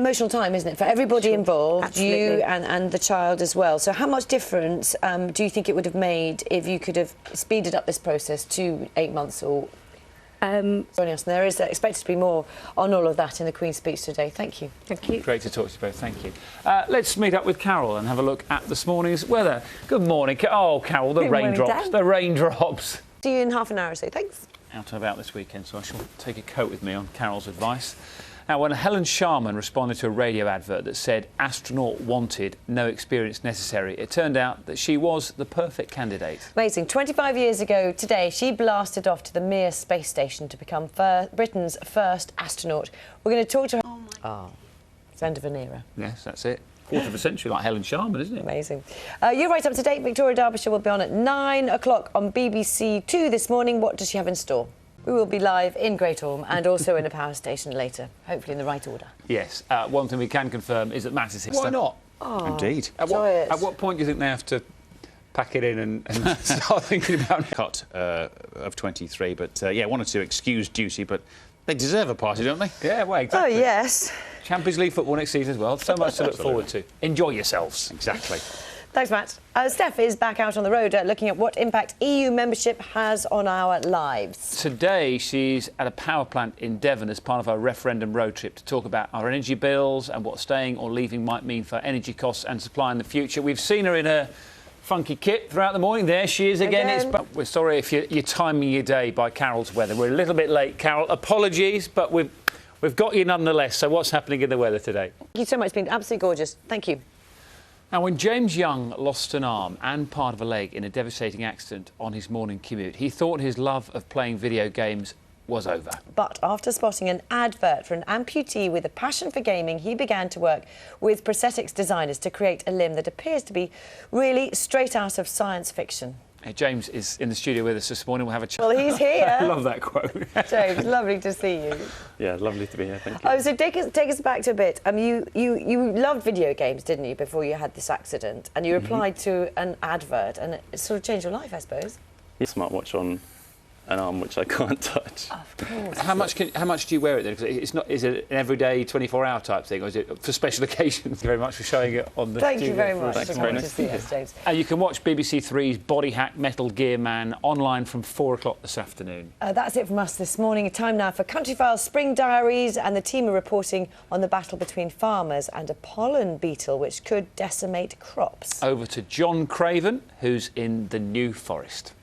emotional time, isn't it, for everybody involved, Absolutely. you and the child as well. So how much difference do you think it would have made if you could have speeded up this process to 8 months or joining us? And there is expected to be more on all of that in the Queen's speech today. Thank you. Thank you. Great to talk to you both, thank you. Let's meet up with Carol and have a look at this morning's weather. Good morning. Oh, Carol, the Good morning, raindrops. Dan. The raindrops. See you in half an hour or so. Thanks. Out and about this weekend, so I shall take a coat with me on Carol's advice. Now, when Helen Sharman responded to a radio advert that said astronaut wanted, no experience necessary, it turned out that she was the perfect candidate. Amazing. 25 years ago today, she blasted off to the Mir space station to become Britain's first astronaut. We're going to talk to her. Oh, my. Oh, it's the end of an era. Yes, that's it. Quarter of a century, like Helen Sharman, isn't it? Amazing. You're right up to date. Victoria Derbyshire will be on at 9 o'clock on BBC 2 this morning. What does she have in store? We will be live in Great Orme and also in a power station later, hopefully in the right order. Yes. One thing we can confirm is that Matt is here. Why not? Oh, Indeed. At what point do you think they have to pack it in and start thinking about it? Cut of 23, but yeah, wanted to excuse duty, but they deserve a party, don't they? Yeah, well, exactly. Oh, yes. Champions League football next season as well. So much to look forward to. Enjoy yourselves. Exactly. Thanks, Matt. Steph is back out on the road looking at what impact EU membership has on our lives. Today, she's at a power plant in Devon as part of our referendum road trip to talk about our energy bills and what staying or leaving might mean for energy costs and supply in the future. We've seen her in her funky kit throughout the morning. There she is again. But we're sorry if you're timing your day by Carol's weather. We're a little bit late, Carol. Apologies, but we've got you nonetheless. So what's happening in the weather today? Thank you so much. It's been absolutely gorgeous. Thank you. Now, when James Young lost an arm and part of a leg in a devastating accident on his morning commute, he thought his love of playing video games was over. But after spotting an advert for an amputee with a passion for gaming, he began to work with prosthetics designers to create a limb that appears to be really straight out of science fiction. James is in the studio with us this morning. We'll have a chat. Well, he's here. I love that quote. James, lovely to see you. Yeah, lovely to be here, thank you. Oh, so take us back to a bit. You loved video games, didn't you, before you had this accident? And you applied to an advert, and it sort of changed your life, I suppose. Smartwatch on an arm which I can't touch. Of course. How much do you wear it then? Because is it an everyday 24-hour type thing, or is it for special occasions? Thank you very much for showing it on the Thank you very much. Thanks, It's very great nice to see us, James. And you can watch BBC Three's Body Hack Metal Gear Man online from 4 o'clock this afternoon. That's it from us this morning. Time now for Country Files Spring Diaries, and the team are reporting on the battle between farmers and a pollen beetle which could decimate crops. Over to John Craven, who's in the New Forest.